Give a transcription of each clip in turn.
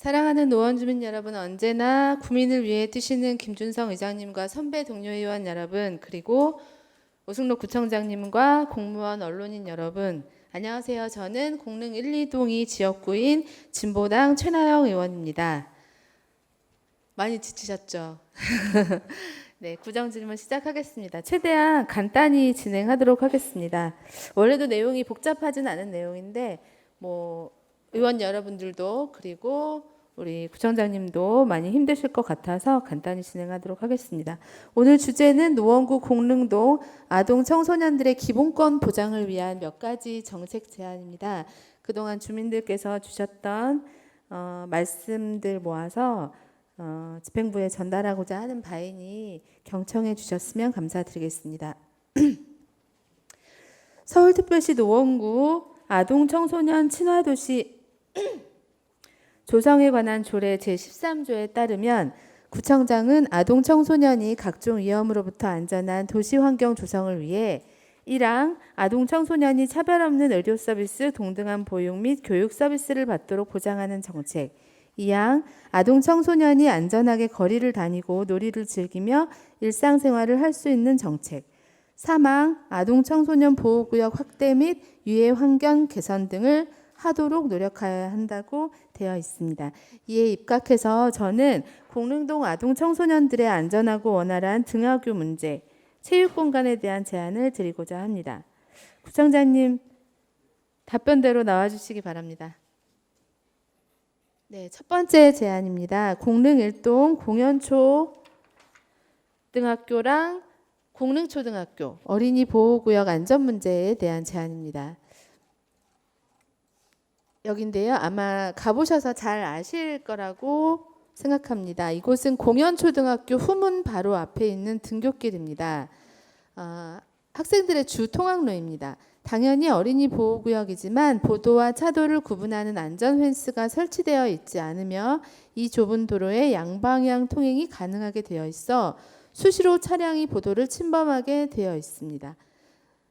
사랑하는 노원주민 여러분, 언제나 구민을 위해 뛰시는 김준성 의장님과 선배 동료 의원 여러분, 그리고 오승록 구청장님과 공무원 언론인 여러분, 안녕하세요. 저는 공릉 1, 2동이 지역구인 진보당 최나영 의원입니다. 많이 지치셨죠? 네, 구정 질문 시작하겠습니다. 최대한 간단히 진행하도록 하겠습니다. 원래도 내용이 복잡하진 않은 내용인데 의원 여러분들도 그리고 우리 구청장님도 많이 힘드실 것 같아서 간단히 진행하도록 하겠습니다. 오늘 주제는 노원구 공릉동 아동 청소년들의 기본권 보장을 위한 몇 가지 정책 제안입니다. 그동안 주민들께서 주셨던 말씀들 모아서 집행부에 전달하고자 하는 바이니 경청해 주셨으면 감사드리겠습니다. 서울특별시 노원구 아동 청소년 친화도시 조성에 관한 조례 제13조에 따르면 구청장은 아동 청소년이 각종 위험으로부터 안전한 도시 환경 조성을 위해 1항 아동 청소년이 차별 없는 의료 서비스, 동등한 보육 및 교육 서비스를 받도록 보장하는 정책, 2항 아동 청소년이 안전하게 거리를 다니고 놀이를 즐기며 일상생활을 할 수 있는 정책, 3항 아동 청소년 보호구역 확대 및 유해 환경 개선 등을 하도록 노력해야 한다고 되어 있습니다. 이에 입각해서 저는 공릉동 아동 청소년들의 안전하고 원활한 등하교 문제, 체육 공간에 대한 제안을 드리고자 합니다. 구청장님 답변대로 나와주시기 바랍니다. 네, 첫 번째 제안입니다. 공릉 1동 공연초 등학교랑 공릉초등학교 어린이 보호구역 안전 문제에 대한 제안입니다. 여긴데요. 아마 가보셔서 잘 아실 거라고 생각합니다. 이곳은 공연초등학교 후문 바로 앞에 있는 등굣길입니다. 학생들의 주 통학로입니다. 당연히 어린이 보호구역이지만 보도와 차도를 구분하는 안전 펜스가 설치되어 있지 않으며 이 좁은 도로에 양방향 통행이 가능하게 되어 있어 수시로 차량이 보도를 침범하게 되어 있습니다.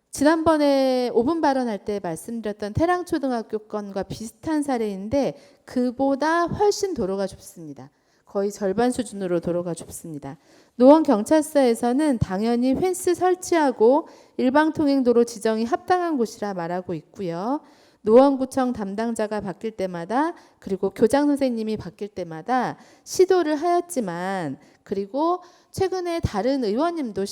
지난번에 5분 발언할 때 말씀드렸던 태랑초등학교 건과 비슷한 사례인데 그보다 훨씬 도로가 좁습니다. 거의 절반 수준으로 도로가 좁습니다. 노원경찰서에서는 당연히 펜스 설치하고 일방통행도로 지정이 합당한 곳이라 말하고 있고요. 노원구청 담당자가 바뀔 때마다 그리고 교장 선생님이 바뀔 때마다 시도를 하였지만 그리고 최근에 다른 의원님도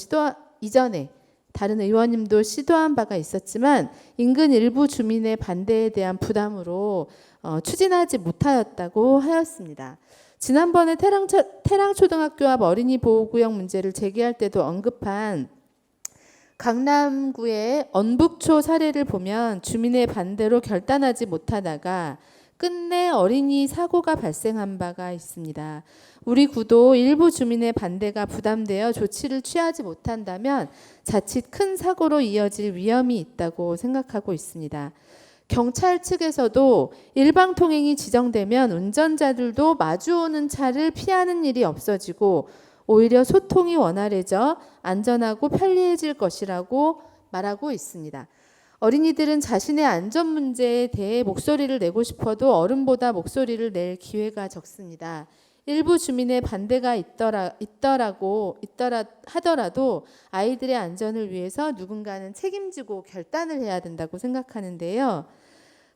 다른 의원님도 시도한 바가 있었지만 인근 일부 주민의 반대에 대한 부담으로 추진하지 못하였다고 하였습니다. 지난번에 태랑초등학교 앞 어린이 보호구역 문제를 제기할 때도 언급한 강남구의 언북초 사례를 보면 주민의 반대로 결단하지 못하다가 끝내 어린이 사고가 발생한 바가 있습니다. 우리 구도 일부 주민의 반대가 부담되어 조치를 취하지 못한다면 자칫 큰 사고로 이어질 위험이 있다고 생각하고 있습니다. 경찰 측에서도 일방 통행이 지정되면 운전자들도 마주오는 차를 피하는 일이 없어지고 오히려 소통이 원활해져 안전하고 편리해질 것이라고 말하고 있습니다. 어린이들은 자신의 안전 문제에 대해 목소리를 내고 싶어도 어른보다 목소리를 낼 기회가 적습니다. 일부 주민의 반대가 하더라도 아이들의 안전을 위해서 누군가는 책임지고 결단을 해야 된다고 생각하는데요.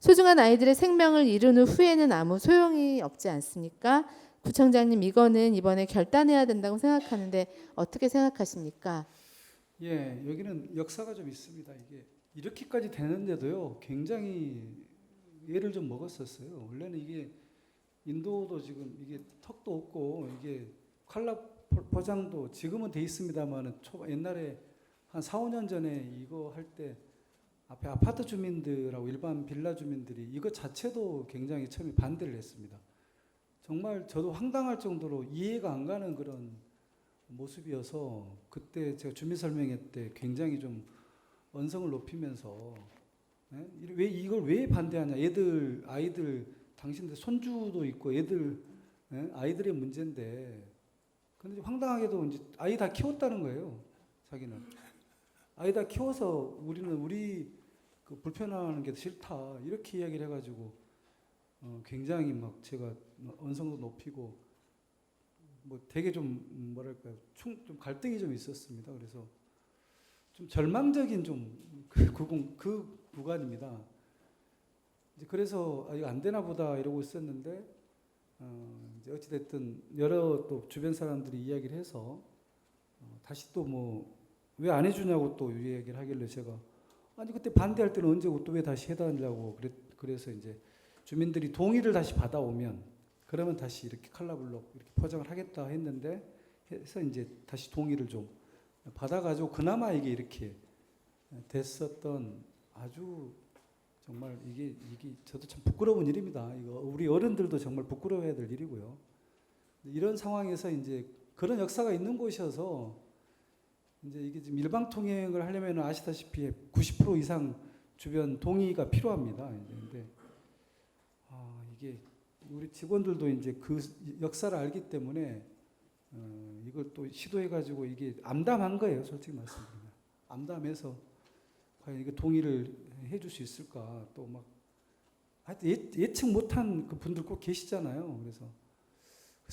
소중한 아이들의 생명을 잃은 후에는 아무 소용이 없지 않습니까? 구청장님, 이거는 이번에 결단해야 된다고 생각하는데 어떻게 생각하십니까? 예, 여기는 역사가 좀 있습니다. 이게 이렇게까지 되는데도요, 굉장히 예를 좀 먹었었어요. 원래는 이게 인도도 지금 이게 턱도 없고 이게 칼납 포장도 지금은 돼 있습니다만은 옛날에 한 4, 5년 전에 이거 할 때 앞에 아파트 주민들하고 일반 빌라 주민들이 이거 자체도 굉장히 처음에 반대를 했습니다. 정말 저도 황당할 정도로 이해가 안 가는 그런 모습이어서 그때 제가 주민 설명회 때 굉장히 좀 언성을 높이면서 왜 이걸 왜 반대하냐, 아이들 당신들 손주도 있고 아이들의 문제인데, 근데 황당하게도 이제 아이 다 키웠다는 거예요. 자기는 아이 다 키워서 우리 그 불편하는 게 싫다 이렇게 이야기를 해가지고 굉장히 막 제가 언성도 높이고 뭐 되게 좀 뭐랄까요, 좀 갈등이 좀 있었습니다. 그래서 좀 절망적인 그 구간입니다. 이제 그래서 이거 안 되나 보다 이러고 있었는데 이제 어찌 됐든 여러 또 주변 사람들이 이야기를 해서 다시 또 뭐 왜 안 해주냐고 또 이야기를 하길래 제가 아니 그때 반대할 때는 언제고 또 왜 다시 해달라고 그래서 이제 주민들이 동의를 다시 받아오면 그러면 다시 이렇게 칼라블록 이렇게 포장을 하겠다 했는데 해서 이제 다시 동의를 좀 받아가지고 그나마 이게 이렇게 됐었던 아주 정말 이게 저도 참 부끄러운 일입니다. 이거 우리 어른들도 정말 부끄러워해야 될 일이고요. 이런 상황에서 이제 그런 역사가 있는 곳이어서 이제 이게 지금 일방 통행을 하려면 아시다시피 90% 이상 주변 동의가 필요합니다. 근데 이게 우리 직원들도 이제 그 역사를 알기 때문에 이걸 또 시도해가지고 이게 암담한 거예요. 솔직히 말씀드리면 암담해서 과연 이게 동의를 해줄 수 있을까 또 막 하여튼 예측 못한 그 분들 꼭 계시잖아요. 그래서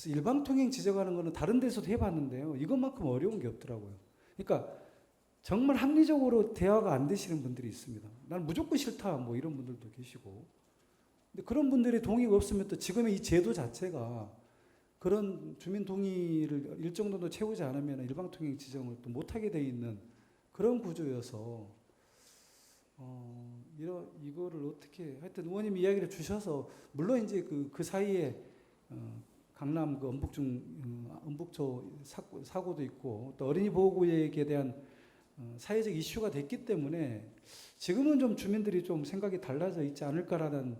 일방 통행 지적하는 거는 다른 데서도 해봤는데요. 이것만큼 어려운 게 없더라고요. 그러니까 정말 합리적으로 대화가 안 되시는 분들이 있습니다. 난 무조건 싫다 뭐 이런 분들도 계시고. 근데 그런 분들의 동의가 없으면 또 지금의 이 제도 자체가 그런 주민 동의를 일정 정도 채우지 않으면 일방 통행 지정을 또 못하게 돼 있는 그런 구조여서 이거를 어떻게 하여튼 의원님 이야기를 주셔서 물론 이제 그 사이에 강남 그 엄북초 사고도 있고 또 어린이 보호구역에 대한 사회적 이슈가 됐기 때문에 지금은 좀 주민들이 좀 생각이 달라져 있지 않을까라는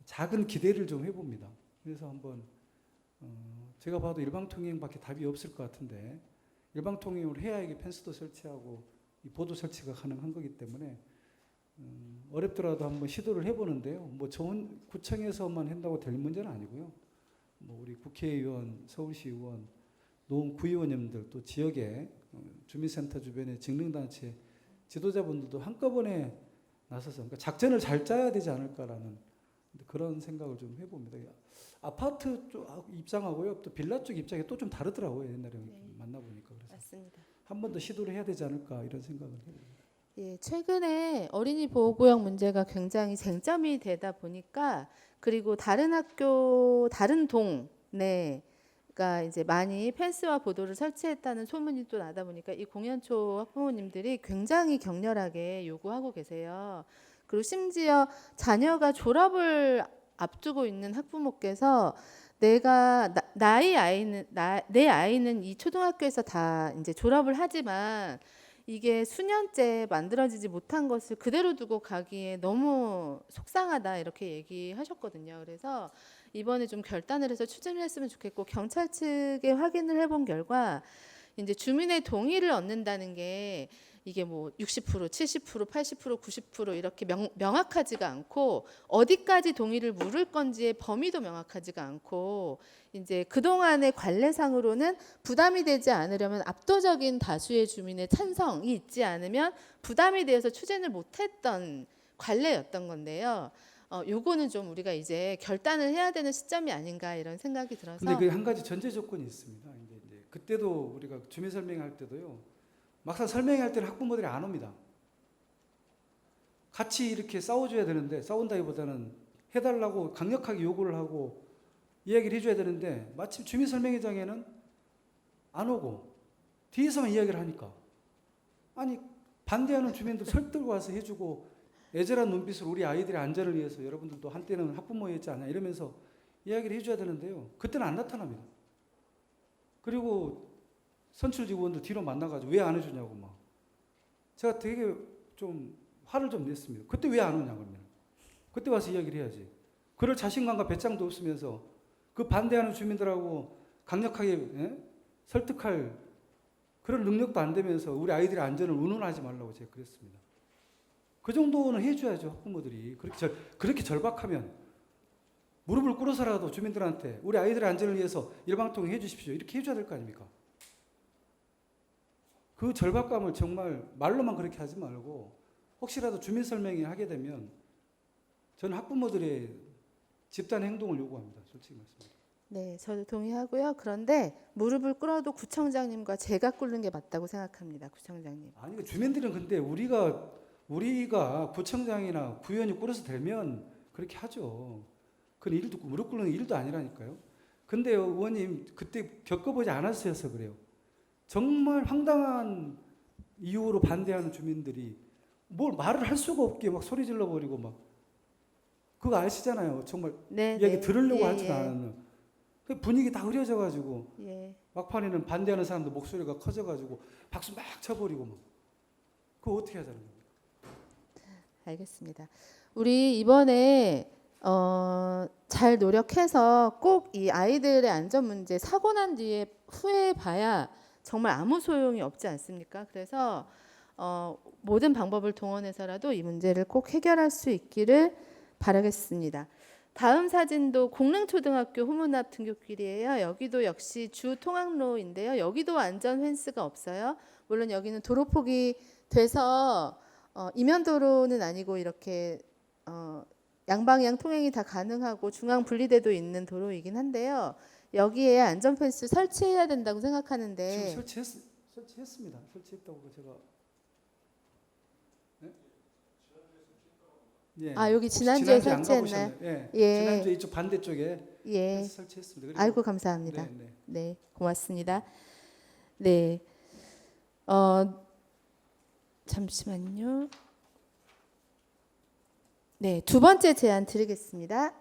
작은 기대를 좀 해봅니다. 그래서 한번 제가 봐도 일방통행밖에 답이 없을 것 같은데 일방통행으로 해야 이게 펜스도 설치하고 이 보도 설치가 가능한 거기 때문에 어렵더라도 한번 시도를 해보는데요. 뭐 좋은 구청에서만 한다고 될 문제는 아니고요. 뭐 우리 국회의원, 서울시 의원, 노원 구의원님들 또 지역에 주민센터 주변의 직능단체 지도자분들도 한꺼번에 나서서 그러니까 작전을 잘 짜야 되지 않을까라는 그런 생각을 좀 해봅니다. 아파트 쪽 입장하고요, 또 빌라 쪽 입장이 또 좀 다르더라고요. 옛날에 만나보니까 그래서 맞습니다. 한 번 더 시도를 해야 되지 않을까 이런 생각을 해봅니다. 예, 최근에 어린이 보호구역 문제가 굉장히 쟁점이 되다 보니까 그리고 다른 학교, 다른 동네가 이제 많이 펜스와 보도를 설치했다는 소문이 또 나다 보니까 이 공연초 학부모님들이 굉장히 격렬하게 요구하고 계세요. 그리고 심지어 자녀가 졸업을 앞두고 있는 학부모께서 내 아이는 이 초등학교에서 다 이제 졸업을 하지만 이게 수년째 만들어지지 못한 것을 그대로 두고 가기에 너무 속상하다 이렇게 얘기하셨거든요. 그래서 이번에 좀 결단을 해서 추진을 했으면 좋겠고 경찰 측에 확인을 해본 결과 이제 주민의 동의를 얻는다는 게 이게 뭐 60%, 70%, 80%, 90% 이렇게 명확하지가 않고 어디까지 동의를 물을 건지의 범위도 명확하지가 않고 이제 그동안의 관례상으로는 부담이 되지 않으려면 압도적인 다수의 주민의 찬성이 있지 않으면 부담이 되어서 추진을 못했던 관례였던 건데요. 요거는 좀 우리가 이제 결단을 해야 되는 시점이 아닌가 이런 생각이 들어서. 근데 그 한 가지 전제 조건이 있습니다. 이제 그때도 우리가 주민 설명할 때도요. 막상 설명할 때는 학부모들이 안 옵니다. 같이 이렇게 싸워줘야 되는데 싸운다기보다는 해달라고 강력하게 요구를 하고 이야기를 해줘야 되는데 마침 주민 설명회장에는 안 오고 뒤에서만 이야기를 하니까 아니 반대하는 주민들 설득 와서 해주고 애절한 눈빛으로 우리 아이들의 안전을 위해서 여러분들도 한때는 학부모였지 않냐 이러면서 이야기를 해줘야 되는데요. 그때는 안 나타납니다. 그리고 선출직원들 뒤로 만나가지고 왜 안 해주냐고 막 제가 되게 좀 화를 좀 냈습니다. 그때 왜 안 오냐 그러면 그때 와서 이야기를 해야지. 그럴 자신감과 배짱도 없으면서 그 반대하는 주민들하고 강력하게 설득할 그런 능력도 안 되면서 우리 아이들의 안전을 운운하지 말라고 제가 그랬습니다. 그 정도는 해줘야죠. 학부모들이 그렇게 절박하면 무릎을 꿇어서라도 주민들한테 우리 아이들의 안전을 위해서 일방통행 해주십시오 이렇게 해줘야 될 거 아닙니까? 그 절박감을 정말 말로만 그렇게 하지 말고 혹시라도 주민 설명회 하게 되면 저는 학부모들의 집단 행동을 요구합니다. 솔직히 말씀드립니다. 네, 저도 동의하고요. 그런데 무릎을 꿇어도 구청장님과 제가 꿇는 게 맞다고 생각합니다. 구청장님. 아니 그 주민들은 근데 우리가 구청장이나 구의원이 꿇어서 되면 그렇게 하죠. 그건 일도 무릎 꿇는 일도 아니라니까요. 근데 의원님 그때 겪어보지 않았어서 그래요. 정말 황당한 이유로 반대하는 주민들이 뭘 말을 할 수가 없게 막 소리 질러 버리고 막 그거 아시잖아요. 정말 네, 이야기 네. 들으려고 예, 하지도 예. 않았는 그 분위기 다 흐려져 가지고 예. 막판에는 반대하는 사람들 목소리가 커져 가지고 박수 막 쳐버리고 막 그거 어떻게 하자는 거예요? 알겠습니다. 우리 이번에 잘 노력해서 꼭 이 아이들의 안전 문제 사고 난 뒤에 후회해 봐야 정말 아무 소용이 없지 않습니까? 그래서 모든 방법을 동원해서라도 이 문제를 꼭 해결할 수 있기를 바라겠습니다. 다음 사진도 공릉초등학교 후문 앞 등굣길이에요. 여기도 역시 주 통학로인데요. 여기도 안전 펜스가 없어요. 물론 여기는 도로폭이 돼서 이면도로는 아니고 이렇게 양방향 통행이 다 가능하고 중앙 분리대도 있는 도로이긴 한데요. 여기에 안전 펜스 설치해야 된다고 생각하는데 지금 설치했습니다. 설치했다고 제가 네? 예. 여기 지난주에 지난주에 안 설치했나요? 가보셨나요? 예. 예. 지난주에 이쪽 반대쪽에 예. 설치했습니다. 그리고 아이고 감사합니다. 네, 네. 네, 고맙습니다. 네, 잠시만요. 네, 두 번째 제안 드리겠습니다.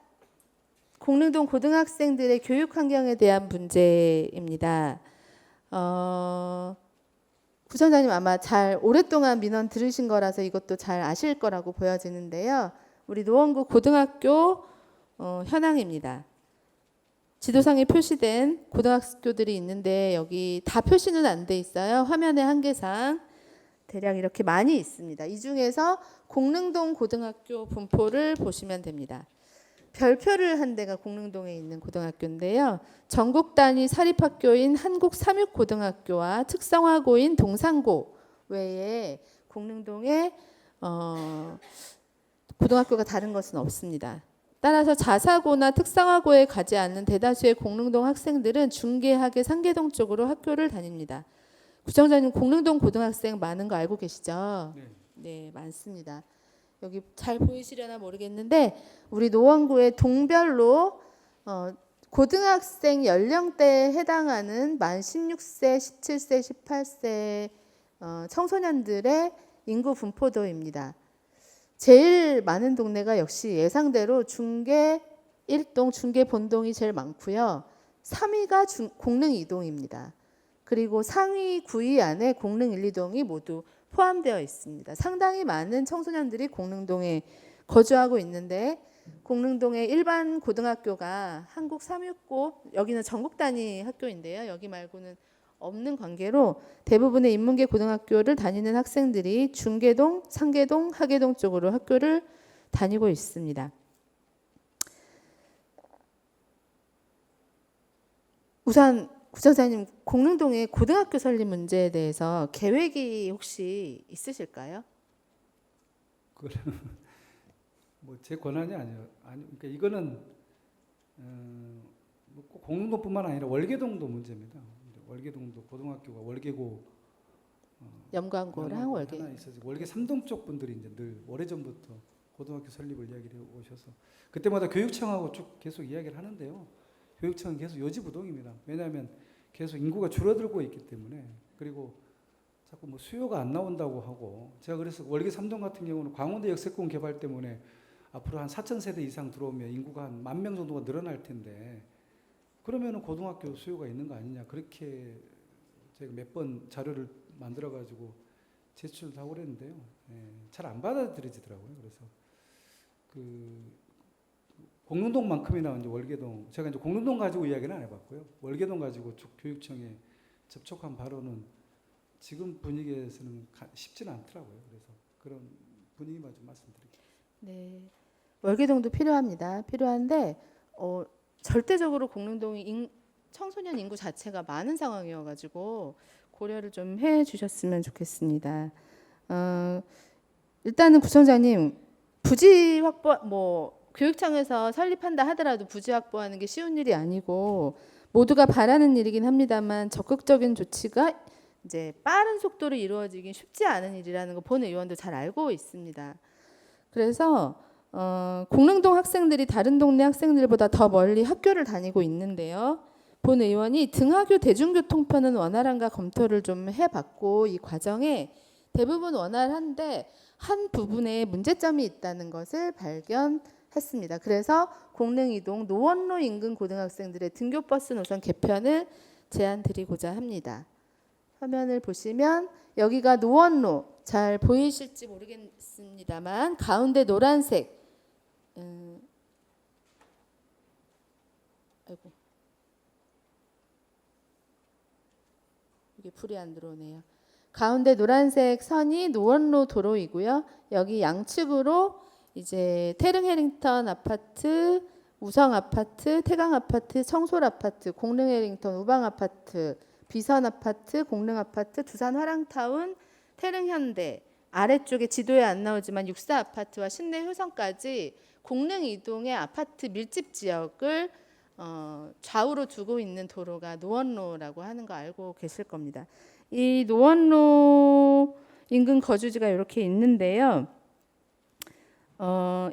공릉동 고등학생들의 교육 환경에 대한 문제입니다. 부총장님 아마 잘 오랫동안 민원 들으신 거라서 이것도 잘 아실 거라고 보여지는데요. 우리 노원구 고등학교 현황입니다. 지도상에 표시된 고등학교들이 있는데 여기 다 표시는 안 돼 있어요. 화면의 한계상 대략 이렇게 많이 있습니다. 이 중에서 공릉동 고등학교 분포를 보시면 됩니다. 별표를 한 데가 공릉동에 있는 고등학교인데요. 전국 단위 사립학교인 한국삼육고등학교와 특성화고인 동산고 외에 공릉동에 고등학교가 다른 것은 없습니다. 따라서 자사고나 특성화고에 가지 않는 대다수의 공릉동 학생들은 중계학의 상계동 쪽으로 학교를 다닙니다. 구청장님 공릉동 고등학생 많은 거 알고 계시죠? 네. 네, 많습니다. 여기 잘 보이시려나 모르겠는데 우리 노원구의 동별로 고등학생 연령대에 해당하는 만 16세, 17세, 18세 청소년들의 인구 분포도입니다. 제일 많은 동네가 역시 예상대로 중계 1동, 중계 본동이 제일 많고요. 3위가 공릉 2동입니다. 그리고 상위 9위 안에 공릉 1, 2동이 모두 포함되어 있습니다. 상당히 많은 청소년들이 공릉동에 거주하고 있는데 공릉동의 일반 고등학교가 한국삼육고 여기는 전국 단위 학교인데요. 여기 말고는 없는 관계로 대부분의 인문계 고등학교를 다니는 학생들이 중계동, 상계동, 하계동 쪽으로 학교를 다니고 있습니다. 우선 구청장님, 공릉동의 고등학교 설립 문제에 대해서 계획이 혹시 있으실까요? 뭐 제 권한이 아니에요. 그러니까 이거는 뭐꼭 공릉동뿐만 아니라 월계동도 문제입니다. 월계동도 고등학교가 월계고 염관고랑 월계. 하나 있어서 월계 3동 쪽 분들이 이제 늘 오래전부터 고등학교 설립을 이야기를 해 오셔서 그때마다 교육청하고 쭉 계속 이야기를 하는데요. 교육청은 계속 요지부동입니다. 왜냐하면 계속 인구가 줄어들고 있기 때문에 그리고 자꾸 뭐 수요가 안 나온다고 하고 제가 그래서 월계 3동 같은 경우는 광운대 역세권 개발 때문에 앞으로 한 4,000세대 이상 들어오면 인구가 한 10,000명 정도가 늘어날 텐데 그러면은 고등학교 수요가 있는 거 아니냐 그렇게 제가 몇 번 자료를 만들어 가지고 제출을 하고 그랬는데요. 잘 안 받아들여지더라고요. 그래서 공릉동만큼이나 이제 월계동 제가 이제 공릉동 가지고 이야기는 안 해봤고요. 월계동 가지고 교육청에 접촉한 바로는 지금 분위기에서는 쉽지는 않더라고요. 그래서 그런 분위기만 좀 말씀드릴게요. 네, 월계동도 필요합니다. 필요한데 절대적으로 공릉동이 청소년 인구 자체가 많은 상황이어가지고 고려를 좀 해주셨으면 좋겠습니다. 일단은 구청장님 부지 확보 교육청에서 설립한다 하더라도 부지 확보하는 게 쉬운 일이 아니고 모두가 바라는 일이긴 합니다만 적극적인 조치가 이제 빠른 속도로 이루어지긴 쉽지 않은 일이라는 거 본 의원도 잘 알고 있습니다. 그래서 공릉동 학생들이 다른 동네 학생들보다 더 멀리 학교를 다니고 있는데요. 본 의원이 등하교 대중교통편은 원활한가 검토를 좀 해봤고 이 과정에 대부분 원활한데 한 부분에 문제점이 있다는 것을 발견했습니다. 그래서 공릉이동 노원로 인근 고등학생들의 등교버스 노선 개편을 제안드리고자 합니다. 화면을 보시면 여기가 노원로 잘 보이실지 모르겠습니다만 가운데 노란색 아이고 이게 불이 안 들어오네요. 가운데 노란색 선이 노원로 도로이고요. 여기 양측으로 이제 태릉 해링턴 아파트, 우성 아파트, 태강 아파트, 청솔 아파트, 공릉 해링턴, 우방 아파트, 비선 아파트, 공릉 아파트, 두산 화랑타운, 태릉 현대 아래쪽에 지도에 안 나오지만 육사 아파트와 신내 효성까지 공릉 이동의 아파트 밀집 지역을 좌우로 두고 있는 도로가 노원로라고 하는 거 알고 계실 겁니다. 이 노원로 인근 거주지가 이렇게 있는데요.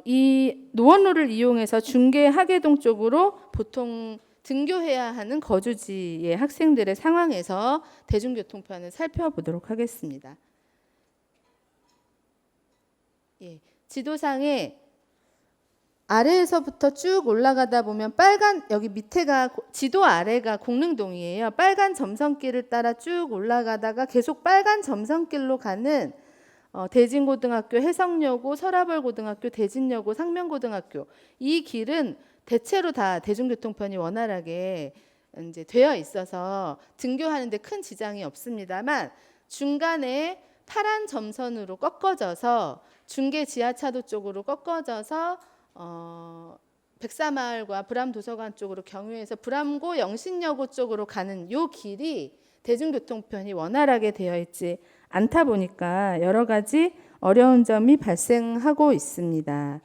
이 노원로를 이용해서 중계 하계동 쪽으로 보통 등교해야 하는 거주지의 학생들의 상황에서 대중교통편을 살펴보도록 하겠습니다. 예, 지도상에 아래에서부터 쭉 올라가다 보면 빨간 여기 밑에가 지도 아래가 공릉동이에요. 빨간 점선길을 따라 쭉 올라가다가 계속 빨간 점선길로 가는 대진고등학교, 해성여고, 설아벌고등학교, 대진여고, 상명고등학교 이 길은 대체로 다 대중교통편이 원활하게 이제 되어 있어서 등교하는데 큰 지장이 없습니다만 중간에 파란 점선으로 꺾어져서 중계 지하차도 쪽으로 꺾어져서 백사마을과 불암도서관 쪽으로 경유해서 불암고 영신여고 쪽으로 가는 요 길이 대중교통편이 원활하게 되어 있지 않다 보니까 여러 가지 어려운 점이 발생하고 있습니다.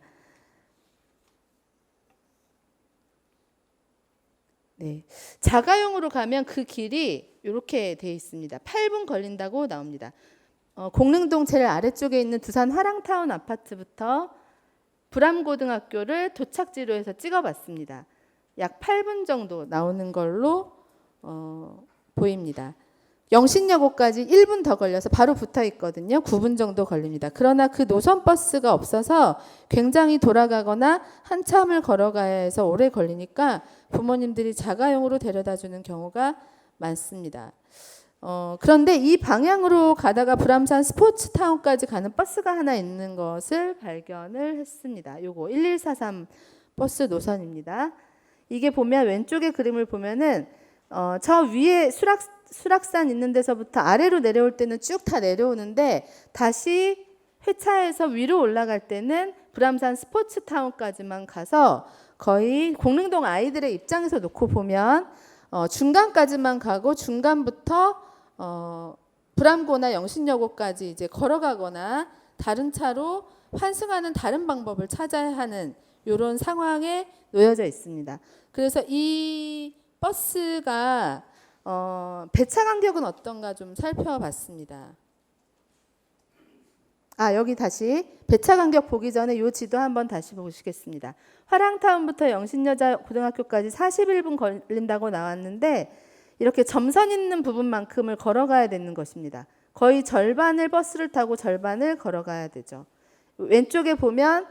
네, 자가용으로 가면 그 길이 이렇게 돼 있습니다. 8분 걸린다고 나옵니다. 공릉동 제일 아래쪽에 있는 두산 화랑타운 아파트부터 불암고등학교를 도착지로 해서 찍어봤습니다. 약 8분 정도 나오는 걸로 보입니다. 영신여고까지 1분 더 걸려서 바로 붙어 있거든요. 9분 정도 걸립니다. 그러나 그 노선 버스가 없어서 굉장히 돌아가거나 한참을 걸어가야 해서 오래 걸리니까 부모님들이 자가용으로 데려다 주는 경우가 많습니다. 그런데 이 방향으로 가다가 불암산 스포츠타운까지 가는 버스가 하나 있는 것을 발견을 했습니다. 요거 1143 버스 노선입니다. 이게 보면 왼쪽의 그림을 보면은 저 위에 수락산 있는 데서부터 아래로 내려올 때는 쭉 다 내려오는데 다시 회차해서 위로 올라갈 때는 불암산 스포츠타운까지만 가서 거의 공릉동 아이들의 입장에서 놓고 보면 중간까지만 가고 중간부터 불암고나 영신여고까지 이제 걸어가거나 다른 차로 환승하는 다른 방법을 찾아야 하는 이런 상황에 놓여져 있습니다. 그래서 이 버스가 배차 간격은 어떤가 좀 살펴봤습니다. 여기 다시 배차 간격 보기 전에 이 지도 한번 다시 보시겠습니다. 화랑타운부터 영신여자고등학교까지 41분 걸린다고 나왔는데 이렇게 점선 있는 부분만큼을 걸어가야 되는 것입니다. 거의 절반을 버스를 타고 절반을 걸어가야 되죠. 왼쪽에 보면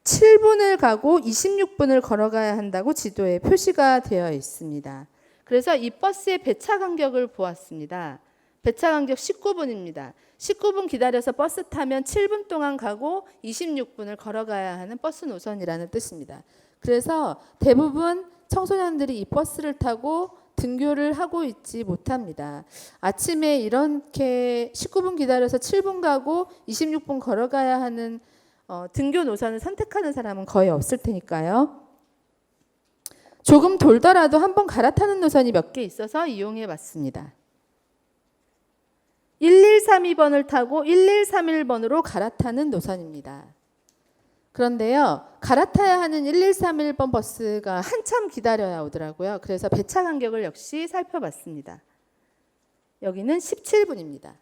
17분을 가고 26분을 걸어가야 한다고 지도에 표시가 되어 있습니다. 그래서 이 버스의 배차 간격을 보았습니다. 배차 간격 19분입니다. 19분 기다려서 버스 타면 7분 동안 가고 26분을 걸어가야 하는 버스 노선이라는 뜻입니다. 그래서 대부분 청소년들이 이 버스를 타고 등교를 하고 있지 못합니다. 아침에 이렇게 19분 기다려서 7분 가고 26분 걸어가야 하는 등교 노선을 선택하는 사람은 거의 없을 테니까요. 조금 돌더라도 한번 갈아타는 노선이 몇 개 있어서 이용해 봤습니다. 1132번을 타고 1131번으로 갈아타는 노선입니다. 그런데요, 갈아타야 하는 1131번 버스가 한참 기다려야 오더라고요. 그래서 배차 간격을 역시 살펴봤습니다. 여기는 17분입니다.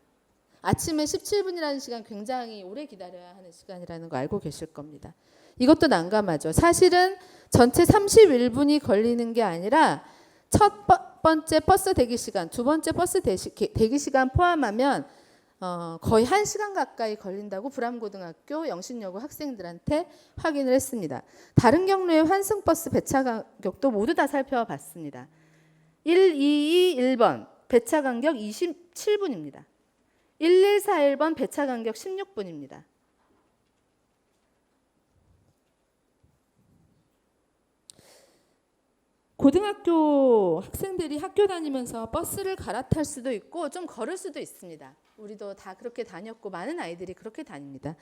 아침에 17분이라는 시간 굉장히 오래 기다려야 하는 시간이라는 거 알고 계실 겁니다. 이것도 난감하죠. 사실은 전체 31분이 걸리는 게 아니라 첫 번째 버스 대기 시간, 두 번째 버스 대기 시간 포함하면 거의 1시간 가까이 걸린다고 불암고등학교 영신여고 학생들한테 확인을 했습니다. 다른 경로의 환승버스 배차 간격도 모두 다 살펴봤습니다. 1221번 배차 간격 27분입니다. 1141번 배차 간격 16분입니다. 고등학교 학생들이 학교 다니면서 버스를 갈아탈 수도 있고 좀 걸을 수도 있습니다. 우리도 다 그렇게 다녔고 많은 아이들이 그렇게 다닙니다.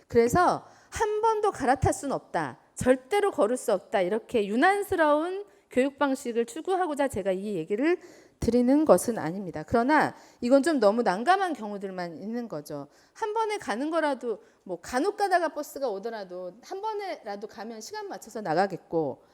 그래서 한 번도 갈아탈 수는 없다. 절대로 걸을 수 없다. 이렇게 유난스러운 교육 방식을 추구하고자 제가 이 얘기를 드리는 것은 아닙니다. 그러나 이건 좀 너무 난감한 경우들만 있는 거죠. 한 번에 가는 거라도 뭐 간혹 가다가 버스가 오더라도 한 번에라도 가면 시간 맞춰서 나가겠고,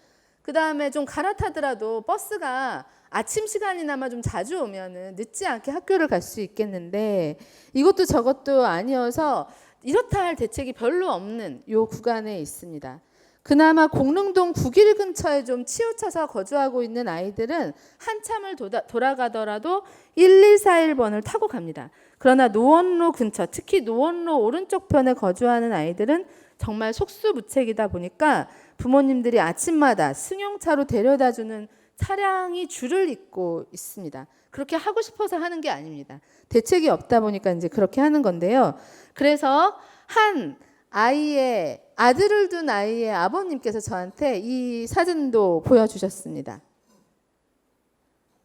그 다음에 좀 갈아타더라도 버스가 아침 시간이나마 좀 자주 오면은 늦지 않게 학교를 갈 수 있겠는데 이것도 저것도 아니어서 이렇다 할 대책이 별로 없는 요 구간에 있습니다. 그나마 공릉동 국일 근처에 좀 치우쳐서 거주하고 있는 아이들은 한참을 돌아가더라도 1141번을 타고 갑니다. 그러나 노원로 근처, 특히 노원로 오른쪽 편에 거주하는 아이들은 정말 속수무책이다 보니까 부모님들이 아침마다 승용차로 데려다주는 차량이 줄을 잇고 있습니다. 그렇게 하고 싶어서 하는 게 아닙니다. 대책이 없다 보니까 이제 그렇게 하는 건데요. 그래서 한 아이의 아들을 둔 아이의 아버님께서 저한테 이 사진도 보여주셨습니다.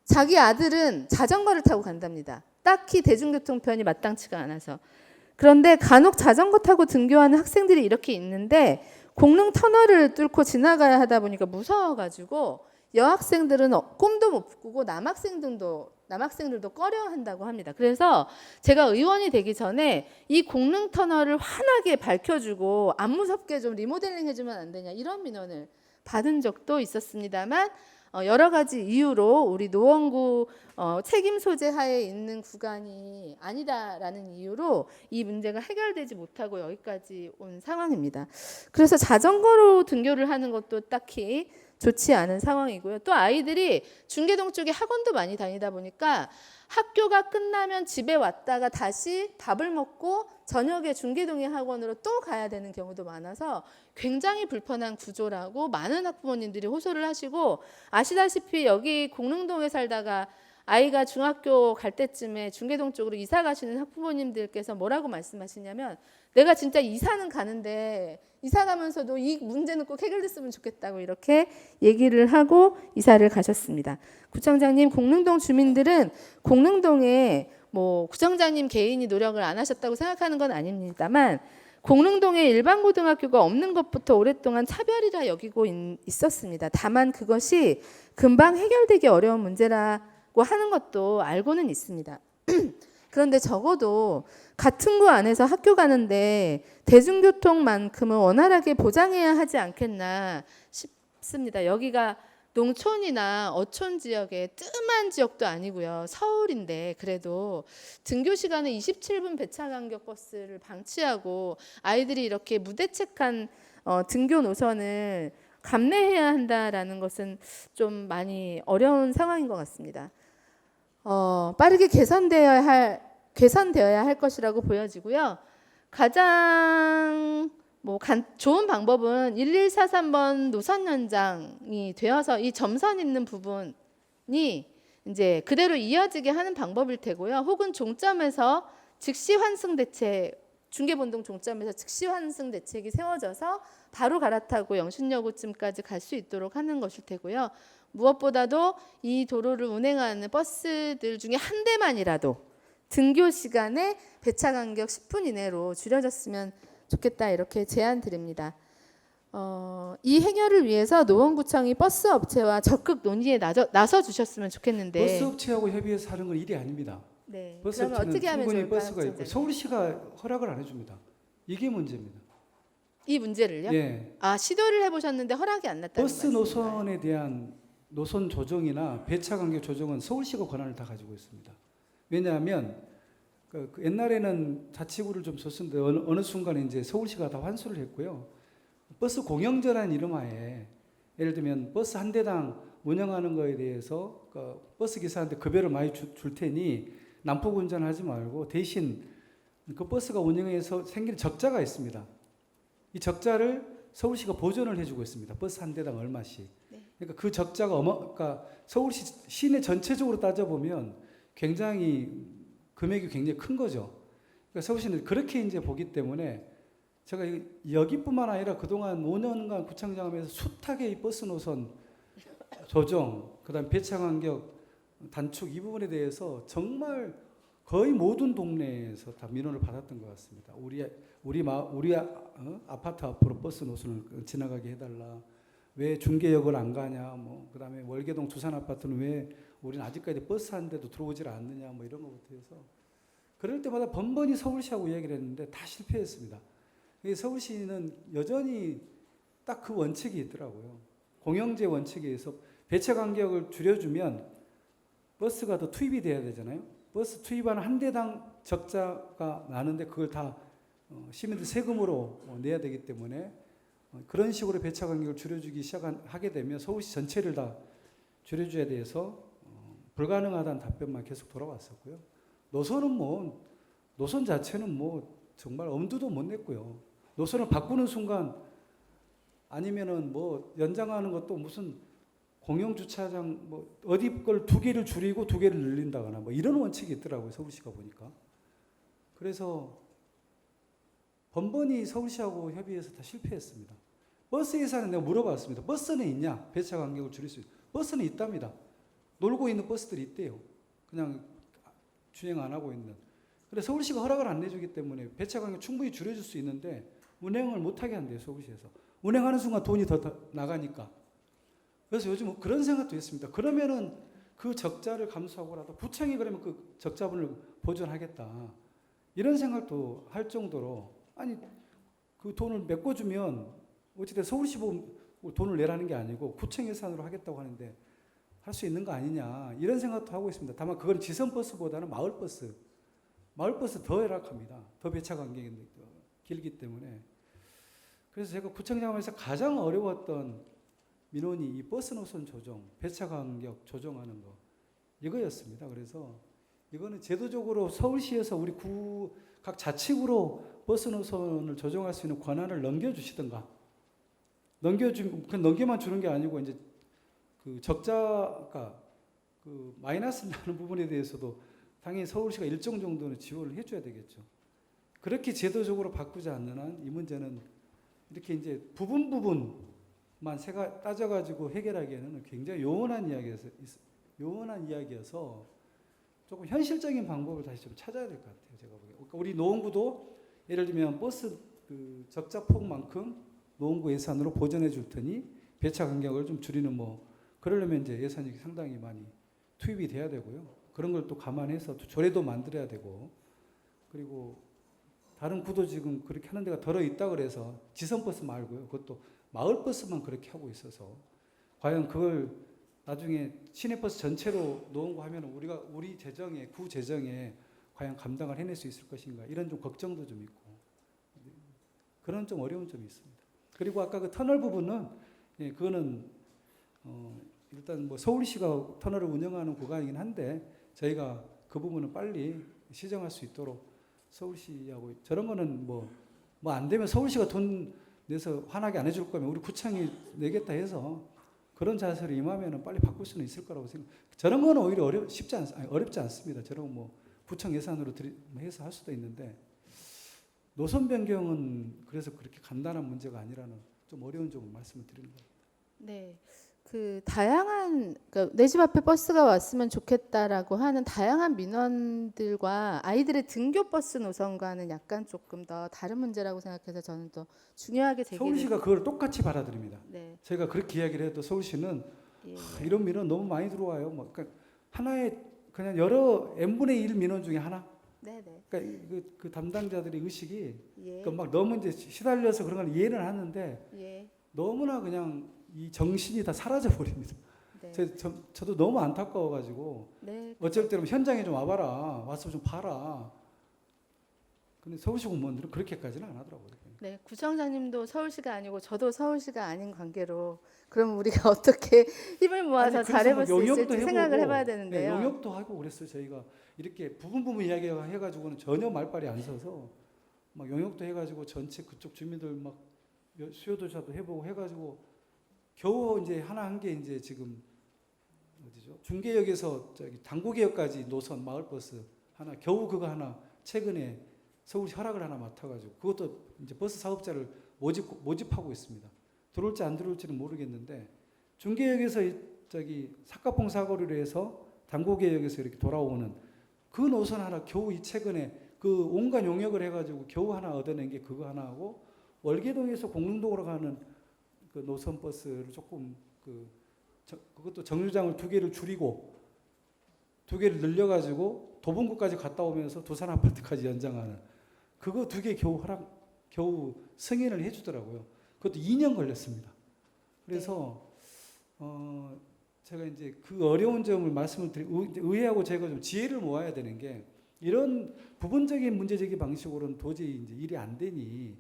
자기 아들은 자전거를 타고 간답니다. 딱히 대중교통편이 마땅치가 않아서. 그런데 간혹 자전거 타고 등교하는 학생들이 이렇게 있는데 공릉 터널을 뚫고 지나가야 하다 보니까 무서워가지고 여학생들은 꿈도 못 꾸고 남학생들도 꺼려한다고 합니다. 그래서 제가 의원이 되기 전에 이 공릉 터널을 환하게 밝혀주고 안 무섭게 좀 리모델링 해주면 안 되냐 이런 민원을 받은 적도 있었습니다만 여러 가지 이유로 우리 노원구 책임 소재 하에 있는 구간이 아니다라는 이유로 이 문제가 해결되지 못하고 여기까지 온 상황입니다. 그래서 자전거로 등교를 하는 것도 딱히 좋지 않은 상황이고요. 또 아이들이 중계동 쪽에 학원도 많이 다니다 보니까 학교가 끝나면 집에 왔다가 다시 밥을 먹고 저녁에 중계동의 학원으로 또 가야 되는 경우도 많아서 굉장히 불편한 구조라고 많은 학부모님들이 호소를 하시고, 아시다시피 여기 공릉동에 살다가 아이가 중학교 갈 때쯤에 중계동 쪽으로 이사 가시는 학부모님들께서 뭐라고 말씀하시냐면, 내가 진짜 이사는 가는데 이사 가면서도 이 문제는 꼭 해결됐으면 좋겠다고 이렇게 얘기를 하고 이사를 가셨습니다. 구청장님, 공릉동 주민들은 공릉동에 뭐 구청장님 개인이 노력을 안 하셨다고 생각하는 건 아닙니다만 공릉동에 일반 고등학교가 없는 것부터 오랫동안 차별이라 여기고 있었습니다. 다만 그것이 금방 해결되기 어려운 문제라고 하는 것도 알고는 있습니다. 그런데 적어도 같은 구 안에서 학교 가는데 대중교통만큼은 원활하게 보장해야 하지 않겠나 싶습니다. 여기가 농촌이나 어촌 지역의 뜸한 지역도 아니고요. 서울인데 그래도 등교 시간에 27분 배차 간격 버스를 방치하고 아이들이 이렇게 무대책한 등교 노선을 감내해야 한다라는 것은 좀 많이 어려운 상황인 것 같습니다. 빠르게 개선되어야 할 것이라고 보여지고요. 가장 좋은 방법은 1143번 노선 연장이 되어서 이 점선 있는 부분이 이제 그대로 이어지게 하는 방법일 테고요. 혹은 종점에서 즉시 환승 대책, 중계본동 종점에서 즉시 환승 대책이 세워져서 바로 갈아타고 영신여고쯤까지 갈 수 있도록 하는 것일 테고요. 무엇보다도 이 도로를 운행하는 버스들 중에 한 대만이라도 등교 시간에 배차 간격 10분 이내로 줄여졌으면 좋겠다 이렇게 제안 드립니다. 이 해결을 위해서 노원구청이 버스 업체와 적극 논의에 나서 주셨으면 좋겠는데 버스 업체하고 협의해서 하는 건 일이 아닙니다. 네. 버스 그러면 업체는 어떻게 하면 충분히 좋을까요, 버스가 있고 청장님? 서울시가 허락을 안 해줍니다. 이게 문제입니다. 이 문제를요? 예, 아, 시도를 해보셨는데 허락이 안 났다는 버스 말씀인가요? 노선에 대한 노선 조정이나 배차 간격 조정은 서울시가 권한을 다 가지고 있습니다. 왜냐하면 그 옛날에는 자치구를 좀 줬었는데 어느 순간에 이제 서울시가 다 환수를 했고요. 버스 공영제라는 이름 하에 예를 들면 버스 한 대당 운영하는 거에 대해서 그 버스 기사한테 급여를 많이 줄 테니 난폭 운전하지 말고 대신 그 버스가 운영해서 생기는 적자가 있습니다. 이 적자를 서울시가 보전을 해주고 있습니다. 버스 한 대당 얼마씩. 네. 그러니까 그 적자가 그러니까 서울시 시내 전체적으로 따져보면 굉장히 금액이 굉장히 큰 거죠. 그러니까 서울시는 그렇게 이제 보기 때문에 제가 여기뿐만 아니라 그동안 5년간 구청장 하면서 숱하게 이 버스 노선 조정, 그다음 배차 간격 단축 이 부분에 대해서 정말 거의 모든 동네에서 다 민원을 받았던 것 같습니다. 우리 아파트 앞으로 버스 노선을 지나가게 해달라. 왜 중계역을 안 가냐. 뭐 그다음에 월계동 두산 아파트는 왜 우리는 아직까지 버스 한 대도 들어오질 않느냐. 뭐 이런 것부터 해서 그럴 때마다 번번이 서울시하고 이야기를 했는데 다 실패했습니다. 서울시는 여전히 딱 그 원칙이 있더라고요. 공영제 원칙에 의해서 배차 간격을 줄여주면 버스가 더 투입이 돼야 되잖아요. 버스 투입하는 한 대당 적자가 나는데 그걸 다 시민들 세금으로 내야 되기 때문에 그런 식으로 배차 간격을 줄여주기 시작하게 되면 서울시 전체를 다 줄여줘야 돼서 불가능하다는 답변만 계속 돌아왔었고요. 노선 자체는 뭐 정말 엄두도 못 냈고요. 노선을 바꾸는 순간 아니면은 뭐 연장하는 것도 무슨 공영 주차장 뭐 어디 걸 2개를 줄이고 2개를 늘린다거나 뭐 이런 원칙이 있더라고요. 서울시가 보니까. 그래서 번번이 서울시하고 협의해서 다 실패했습니다. 버스 예산은 내가 물어봤습니다. 버스는 있냐? 배차 간격을 줄일 수 있어요. 버스는 있답니다. 놀고 있는 버스들이 있대요. 그냥 주행 안 하고 있는. 그래서 서울시가 허락을 안 내주기 때문에 배차 간격 충분히 줄여줄 수 있는데 운행을 못하게 한대요. 서울시에서. 운행하는 순간 돈이 더 나가니까. 그래서 요즘 그런 생각도 했습니다. 그러면은 그 적자를 감수하고라도 구청이 그러면 그 적자분을 보존하겠다. 이런 생각도 할 정도로 아니 그 돈을 메꿔주면 어찌됐든 서울시 돈을 내라는 게 아니고 구청 예산으로 하겠다고 하는데 할 수 있는 거 아니냐 이런 생각도 하고 있습니다. 다만 그건 지선버스보다는 마을버스 더 열악합니다. 더 배차 간격이 길기 때문에. 그래서 제가 구청장하면서 가장 어려웠던 민원이 이 버스 노선 조정, 배차 간격 조정하는 거 이거였습니다. 그래서 이거는 제도적으로 서울시에서 우리 각 자치구로 버스 노선을 조정할 수 있는 권한을 넘겨주시든가 넘겨만 주는 게 아니고 이제 그 적자가 그 마이너스 나는 부분에 대해서도 당연히 서울시가 일정 정도는 지원을 해줘야 되겠죠. 그렇게 제도적으로 바꾸지 않는 한 이 문제는 이렇게 이제 부분만 따져가지고 해결하기에는 굉장히 요원한 이야기여서 조금 현실적인 방법을 다시 좀 찾아야 될 것 같아요. 제가 보기에. 그러니까 우리 노원구도 예를 들면 버스 그 적자 폭만큼 노원구 예산으로 보전해 줄 테니 배차 간격을 좀 줄이는 뭐 그러려면 이제 예산이 상당히 많이 투입이 돼야 되고요. 그런 걸 또 감안해서 또 조례도 만들어야 되고 그리고 다른 구도 지금 그렇게 하는 데가 덜어 있다 그래서 지선버스 말고요. 그것도 마을버스만 그렇게 하고 있어서 과연 그걸 나중에 시내버스 전체로 노원구 하면 우리 재정에 구 재정에 과연 감당을 해낼 수 있을 것인가 이런 좀 걱정도 좀 있고 그런 좀 어려운 점이 있습니다. 그리고 아까 그 터널 부분은 그거는 일단 뭐 서울시가 터널을 운영하는 구간이긴 한데 저희가 그 부분은 빨리 시정할 수 있도록 서울시하고 저런 거는 뭐 안 되면 서울시가 돈 내서 환하게 안 해줄 거면 우리 구청이 내겠다 해서 그런 자세로 임하면 빨리 바꿀 수는 있을 거라고 생각합니다. 저런 거는 오히려 어렵지 않습니다. 저런 거 뭐 구청 예산으로 해서 할 수도 있는데 노선 변경은 그래서 그렇게 간단한 문제가 아니라는 좀 어려운 점을 말씀을 드리는 겁니다. 네. 그 다양한 그러니까 내 집 앞에 버스가 왔으면 좋겠다라고 하는 다양한 민원들과 아이들의 등교 버스 노선과는 약간 조금 더 다른 문제라고 생각해서 저는 또 중요하게 제기를 서울시가 그걸 똑같이 받아들입니다. 네. 제가 그렇게 이야기를 해도 서울시는 예. 이런 민원 너무 많이 들어와요. 뭐 그러니까 하나의 그냥 여러 n분의 1 민원 중에 하나. 네네. 그러니까 그 담당자들의 의식이 예. 그막 너무 이제 시달려서 그런 걸 이해는 하는데 예. 너무나 그냥 이 정신이 다 사라져 버립니다. 네. 저도 너무 안타까워가지고 네. 어쩔 때는 현장에 좀 와봐라, 와서 좀 봐라. 근데 서울시 공무원들은 그렇게까지는 안 하더라고요. 네, 구청장님도 서울시가 아니고 저도 서울시가 아닌 관계로 그럼 우리가 어떻게 힘을 모아서 아니, 그래서 잘해볼 수 용역도 있을지 해보고, 생각을 해봐야 네, 되는데요. 용역도 하고 그랬어요. 저희가 이렇게 부분 이야기해가지고는 전혀 말빨이 안 서서 막 용역도 해가지고 전체 그쪽 주민들 막 수요조사도 해보고 해가지고 겨우 이제 하나 한 게 이제 지금 어디죠? 중계역에서 저기 당구개역까지 노선 마을버스 하나 겨우 그거 하나 최근에 서울시 허락을 하나 맡아가지고 그것도 이제 버스 사업자를 모집하고 있습니다. 들어올지 안 들어올지는 모르겠는데 중계역에서 저기 삭가봉 사거리로 해서 당구개역에서 이렇게 돌아오는 그 노선 하나 겨우 이 최근에 그 온갖 용역을 해가지고 겨우 하나 얻어낸 게 그거 하나 하고 월계동에서 공릉동으로 가는 그 노선 버스를 조금 그것도 정류장을 2개를 줄이고 2개를 늘려가지고 도봉구까지 갔다 오면서 두산 아파트까지 연장하는 그거 2개 겨우 승인을 해주더라고요. 그것도 2년 걸렸습니다. 그래서 제가 이제 그 어려운 점을 말씀을 의회하고 제가 좀 지혜를 모아야 되는 게 이런 부분적인 문제제기 방식으로는 도저히 이제 일이 안 되니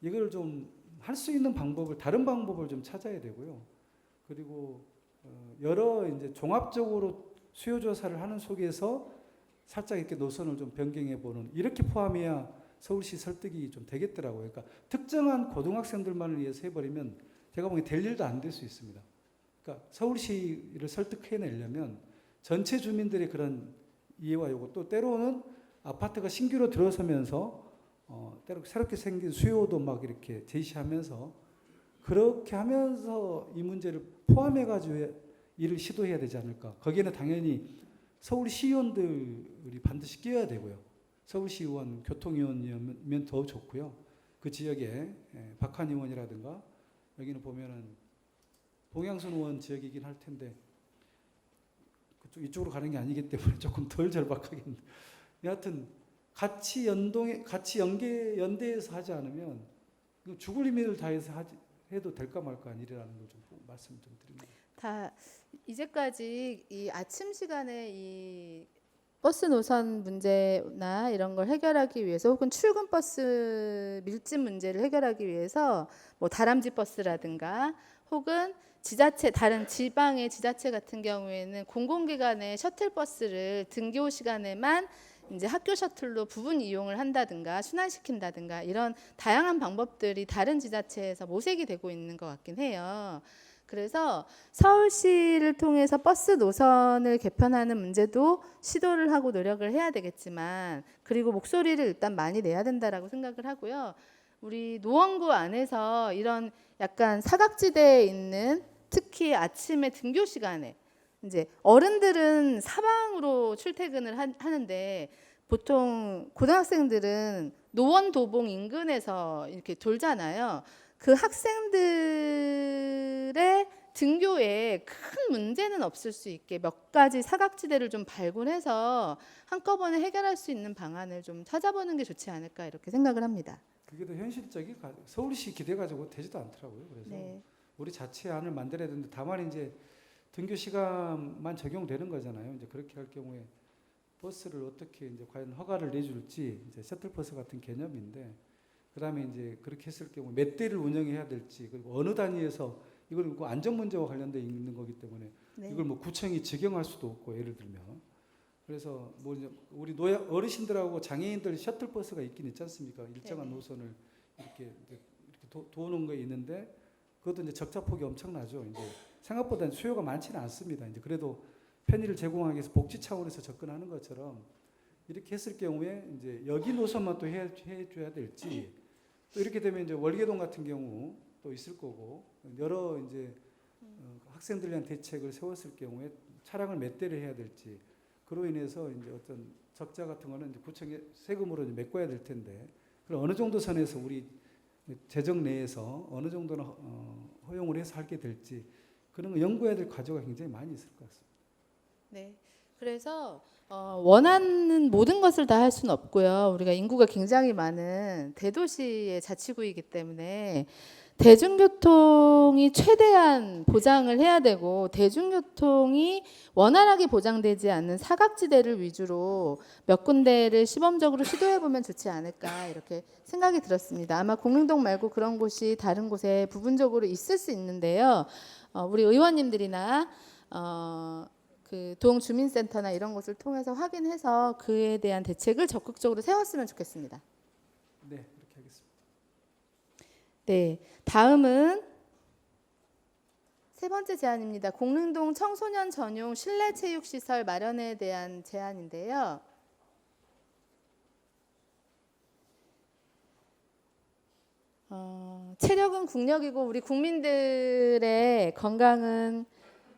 이걸 좀 할 수 있는 방법을 다른 방법을 좀 찾아야 되고요. 그리고 여러 이제 종합적으로 수요 조사를 하는 속에서 살짝 이렇게 노선을 좀 변경해 보는 이렇게 포함해야 서울시 설득이 좀 되겠더라고요. 그러니까 특정한 고등학생들만을 위해서 해버리면 제가 보기엔 될 일도 안 될 수 있습니다. 그러니까 서울시를 설득해내려면 전체 주민들의 그런 이해와 요구 또 때로는 아파트가 신규로 들어서면서 때로 새롭게 생긴 수요도 막 이렇게 제시하면서 그렇게 하면서 이 문제를 포함해가지고 일을 시도해야 되지 않을까. 거기에는 당연히 서울시의원들이 반드시 끼어야 되고요. 서울시의원, 교통위원이면 더 좋고요. 그 지역에 박한 의원이라든가 여기는 보면은 봉양순 의원 지역이긴 할 텐데 이쪽으로 가는 게 아니기 때문에 조금 덜 절박하겠는데 여하튼 같이 연대해서 하지 않으면 죽을 힘을 다해서 해도 될까 말까 아니라는 걸 좀 말씀 좀 드립니다. 다 이제까지 이 아침 시간에 이 버스 노선 문제나 이런 걸 해결하기 위해서 혹은 출근 버스 밀집 문제를 해결하기 위해서 뭐 다람쥐 버스라든가 혹은 지자체 다른 지방의 지자체 같은 경우에는 공공기관의 셔틀 버스를 등교 시간에만 이제 학교 셔틀로 부분 이용을 한다든가 순환시킨다든가 이런 다양한 방법들이 다른 지자체에서 모색이 되고 있는 것 같긴 해요. 그래서 서울시를 통해서 버스 노선을 개편하는 문제도 시도를 하고 노력을 해야 되겠지만 그리고 목소리를 일단 많이 내야 된다라고 생각을 하고요. 우리 노원구 안에서 이런 약간 사각지대에 있는 특히 아침에 등교 시간에 이제 어른들은 사방으로 출퇴근을 하는데 보통 고등학생들은 노원 도봉 인근에서 이렇게 돌잖아요. 그 학생들의 등교에 큰 문제는 없을 수 있게 몇 가지 사각지대를 좀 발굴해서 한꺼번에 해결할 수 있는 방안을 좀 찾아보는 게 좋지 않을까 이렇게 생각을 합니다. 그게 더 현실적이 서울시 기대 가지고 되지도 않더라고요. 그래서 네. 우리 자체 안을 만들어야 되는데 다만 이제 등교 시간만 적용되는 거잖아요. 이제 그렇게 할 경우에 버스를 어떻게 이제 과연 허가를 내줄지 이제 셔틀버스 같은 개념인데 그다음에 이제 그렇게 했을 경우 몇 대를 운영해야 될지 그리고 어느 단위에서 이걸 안전 문제와 관련돼 있는 거기 때문에 네. 이걸 뭐 구청이 직영할 수도 없고 예를 들면 그래서 뭐 이제 우리 어르신들하고 장애인들 셔틀버스가 있긴 있지 않습니까? 일정한 네네. 노선을 이렇게 도는 거 있는데 그것도 이제 적자폭이 엄청나죠. 이제 생각보다 수요가 많지는 않습니다. 이제 그래도 편의를 제공하기 위해서 복지 차원에서 접근하는 것처럼 이렇게 했을 경우에 이제 여기 노선만 또 해줘야 될지 또 이렇게 되면 이제 월계동 같은 경우 또 있을 거고 여러 이제 학생들 위한 대책을 세웠을 경우에 차량을 몇 대를 해야 될지 그로 인해서 이제 어떤 적자 같은 거는 이제 구청에 세금으로 이제 메꿔야 될 텐데 그럼 어느 정도 선에서 우리 재정 내에서 어느 정도는 허용을 해서 하게 될지 그런 거 연구해야 될 과제가 굉장히 많이 있을 것 같습니다. 네. 그래서 원하는 모든 것을 다 할 수는 없고요. 우리가 인구가 굉장히 많은 대도시의 자치구이기 때문에 대중교통이 최대한 보장을 해야 되고 대중교통이 원활하게 보장되지 않는 사각지대를 위주로 몇 군데를 시범적으로 시도해 보면 좋지 않을까 이렇게 생각이 들었습니다. 아마 공릉동 말고 그런 곳이 다른 곳에 부분적으로 있을 수 있는데요. 우리 의원님들이나 그 동주민센터나 이런 곳을 통해서 확인해서 그에 대한 대책을 적극적으로 세웠으면 좋겠습니다. 네, 그렇게 하겠습니다. 네, 다음은 세 번째 제안입니다. 공릉동 청소년 전용 실내 체육 시설 마련에 대한 제안인데요. 체력은 국력이고 우리 국민들의 건강은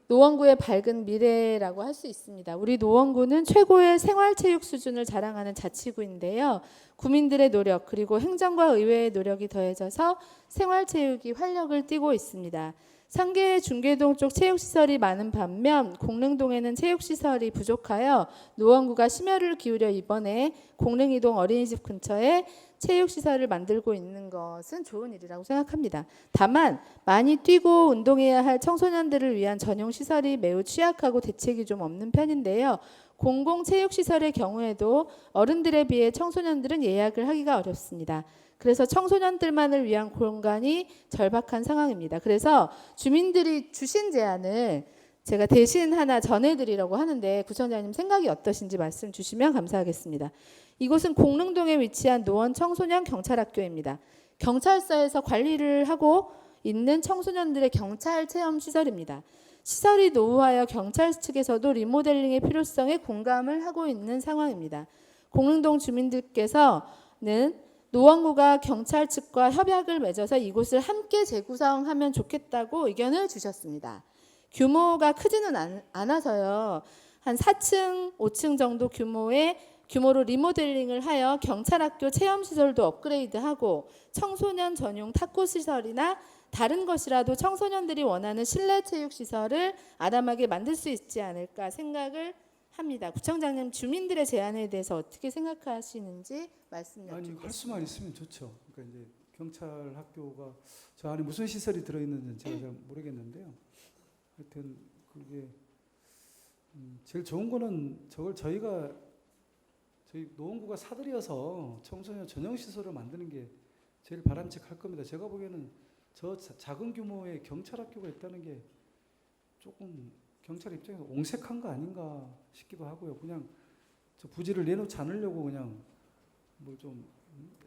노원구의 밝은 미래라고 할 수 있습니다. 우리 노원구는 최고의 생활체육 수준을 자랑하는 자치구인데요. 구민들의 노력 그리고 행정과 의회의 노력이 더해져서 생활체육이 활력을 띠고 있습니다. 상계 중계동 쪽 체육시설이 많은 반면 공릉동에는 체육시설이 부족하여 노원구가 심혈을 기울여 이번에 공릉이동 어린이집 근처에 체육시설을 만들고 있는 것은 좋은 일이라고 생각합니다. 다만 많이 뛰고 운동해야 할 청소년들을 위한 전용 시설이 매우 취약하고 대책이 좀 없는 편인데요. 공공체육시설의 경우에도 어른들에 비해 청소년들은 예약을 하기가 어렵습니다. 그래서 청소년들만을 위한 공간이 절박한 상황입니다. 그래서 주민들이 주신 제안을 제가 대신 하나 전해드리려고 하는데 구청장님 생각이 어떠신지 말씀 주시면 감사하겠습니다. 이곳은 공릉동에 위치한 노원 청소년 경찰학교입니다. 경찰서에서 관리를 하고 있는 청소년들의 경찰 체험 시설입니다. 시설이 노후하여 경찰 측에서도 리모델링의 필요성에 공감을 하고 있는 상황입니다. 공릉동 주민들께서는 노원구가 경찰 측과 협약을 맺어서 이곳을 함께 재구성하면 좋겠다고 의견을 주셨습니다. 규모가 크지는 않아서요. 한 4층, 5층 정도 규모로 리모델링을 하여 경찰학교 체험시설도 업그레이드하고 청소년 전용 탁구시설이나 다른 것이라도 청소년들이 원하는 실내 체육시설을 아담하게 만들 수 있지 않을까 생각을 합니다. 구청장님 주민들의 제안에 대해서 어떻게 생각하시는지 말씀 아니, 여쭙겠습니다. 할 수만 있으면 좋죠. 그러니까 이제 경찰 학교가 저 안에 무슨 시설이 들어있는지는 제가 잘 모르겠는데요. 하여튼 그게 제일 좋은 거는 저희 노원구가 사들여서 청소년 전용 시설을 만드는 게 제일 바람직할 겁니다. 제가 보기에는 저 작은 규모의 경찰 학교가 있다는 게 조금 경찰 입장에서 옹색한 거 아닌가 싶기도 하고요. 그냥 저 부지를 내놓지 않으려고 그냥 뭐 좀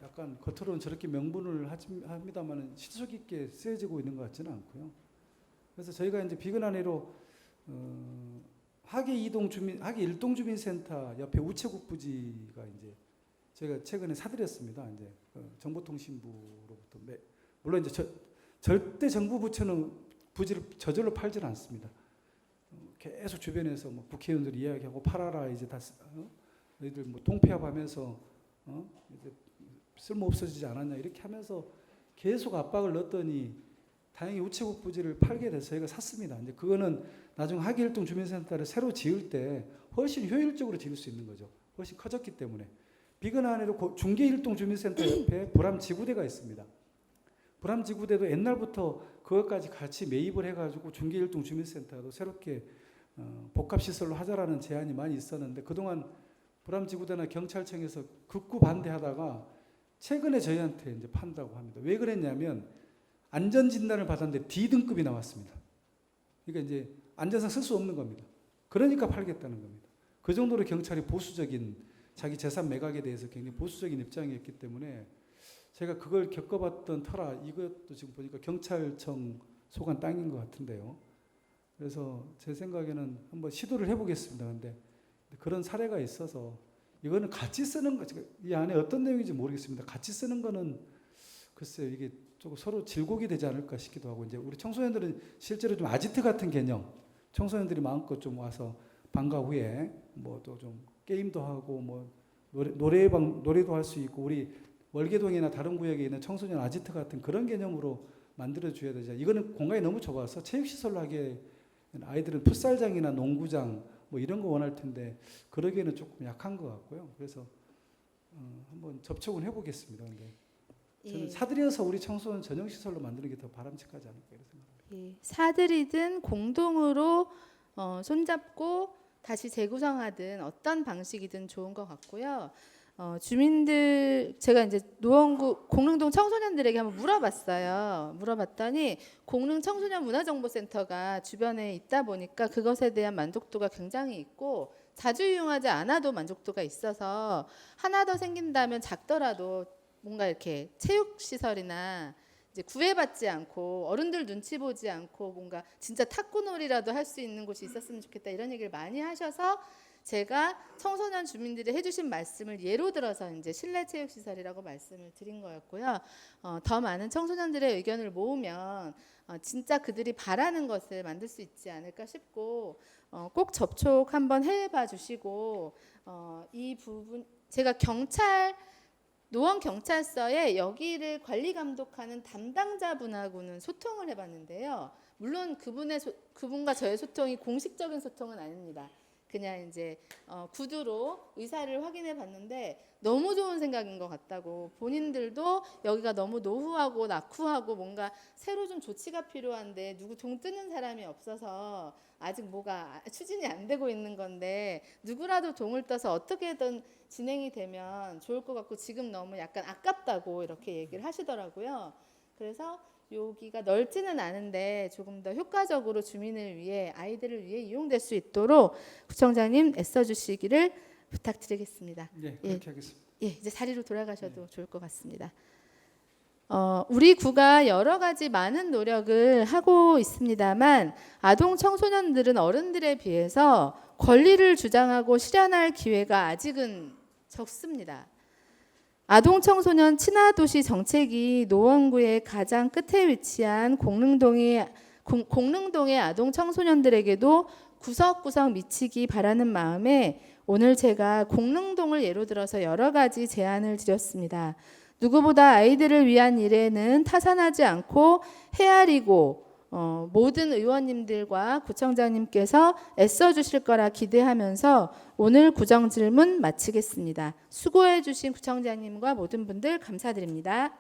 약간 겉으로는 저렇게 명분을 합니다만 실속 있게 쓰여지고 있는 것 같지는 않고요. 그래서 저희가 이제 비근한해로 하계 1동 주민센터 옆에 우체국 부지가 이제 제가 최근에 사들였습니다. 이제 정보통신부로부터 물론 이제 절대 정부 부처는 부지를 저절로 팔지는 않습니다. 계속 주변에서 뭐 국회의원들이 이야기하고 팔아라 이제 다 너희들 뭐 통폐합하면서 이제 쓸모 없어지지 않았냐 이렇게 하면서 계속 압박을 넣었더니 다행히 우체국 부지를 팔게 돼서 저희가 샀습니다. 이제 그거는 나중 하계 1동 주민센터를 새로 지을 때 훨씬 효율적으로 지을 수 있는 거죠. 훨씬 커졌기 때문에. 비근한에도 중계 1동 주민센터 옆에 보람지구대가 있습니다. 보람지구대도 옛날부터 그것까지 같이 매입을 해가지고 중계 1동 주민센터도 새롭게 복합시설로 하자라는 제안이 많이 있었는데 그동안 보람지구대나 경찰청에서 극구 반대하다가 최근에 저희한테 이제 판다고 합니다. 왜 그랬냐면 안전진단을 받았는데 D등급이 나왔습니다. 그러니까 이제 안전상 쓸 수 없는 겁니다. 그러니까 팔겠다는 겁니다. 그 정도로 경찰이 보수적인 자기 재산 매각에 대해서 굉장히 보수적인 입장이었기 때문에 제가 그걸 겪어봤던 터라 이것도 지금 보니까 경찰청 소관 땅인 것 같은데요. 그래서 제 생각에는 한번 시도를 해보겠습니다. 근데 그런 사례가 있어서 이거는 같이 쓰는 거, 이 안에 어떤 내용인지 모르겠습니다. 같이 쓰는 거는 글쎄요, 이게 조금 서로 질곡이 되지 않을까 싶기도 하고 이제 우리 청소년들은 실제로 좀 아지트 같은 개념, 청소년들이 마음껏 좀 와서 방과 후에 뭐 또 좀 게임도 하고 뭐 노래도 할 수 있고 우리 월계동이나 다른 구역에 있는 청소년 아지트 같은 그런 개념으로 만들어 줘야 되죠. 이거는 공간이 너무 좁아서 체육시설로 하기에 아이들은 풋살장이나 농구장 뭐 이런 거 원할 텐데 그러기에는 조금 약한 것 같고요. 그래서 한번 접촉은 해보겠습니다. 근데 저는 예. 사들여서 우리 청소년 전용 시설로 만드는 게 더 바람직하지 않을까 이런 생각합니다. 예, 사들이든 공동으로 손잡고 다시 재구성하든 어떤 방식이든 좋은 것 같고요. 주민들 제가 이제 노원구 공릉동 청소년들에게 한번 물어봤어요. 물어봤더니 공릉 청소년 문화정보센터가 주변에 있다 보니까 그것에 대한 만족도가 굉장히 있고 자주 이용하지 않아도 만족도가 있어서 하나 더 생긴다면 작더라도 뭔가 이렇게 체육시설이나 이제 구애받지 않고 어른들 눈치 보지 않고 뭔가 진짜 탁구놀이라도 할 수 있는 곳이 있었으면 좋겠다 이런 얘기를 많이 하셔서 제가 청소년 주민들이 해주신 말씀을 예로 들어서 이제 실내 체육시설이라고 말씀을 드린 거였고요. 더 많은 청소년들의 의견을 모으면 진짜 그들이 바라는 것을 만들 수 있지 않을까 싶고 꼭 접촉 한번 해봐 주시고 이 부분 제가 노원 경찰서에 여기를 관리 감독하는 담당자분하고는 소통을 해봤는데요. 물론 그분과 저의 소통이 공식적인 소통은 아닙니다. 그냥 이제 구두로 의사를 확인해 봤는데 너무 좋은 생각인 것 같다고 본인들도 여기가 너무 노후하고 낙후하고 뭔가 새로 좀 조치가 필요한데 누구 동 뜨는 사람이 없어서 아직 뭐가 추진이 안 되고 있는 건데 누구라도 동을 떠서 어떻게든 진행이 되면 좋을 것 같고 지금 너무 약간 아깝다고 이렇게 얘기를 하시더라고요. 그래서 여기가 넓지는 않은데 조금 더 효과적으로 주민을 위해 아이들을 위해 이용될 수 있도록 구청장님 애써주시기를 부탁드리겠습니다. 네, 그렇게 하겠습니다. 예, 이제 자리로 돌아가셔도 좋을 것 같습니다. 우리 구가 여러 가지 많은 노력을 하고 있습니다만 아동 청소년들은 어른들에 비해서 권리를 주장하고 실현할 기회가 아직은 적습니다. 아동 청소년 친화도시 정책이 노원구의 가장 끝에 위치한 공릉동의 아동 청소년들에게도 구석구석 미치기 바라는 마음에 오늘 제가 공릉동을 예로 들어서 여러 가지 제안을 드렸습니다. 누구보다 아이들을 위한 일에는 타산하지 않고 헤아리고 모든 의원님들과 구청장님께서 애써주실 거라 기대하면서 오늘 구정질문 마치겠습니다. 수고해 주신 구청장님과 모든 분들 감사드립니다.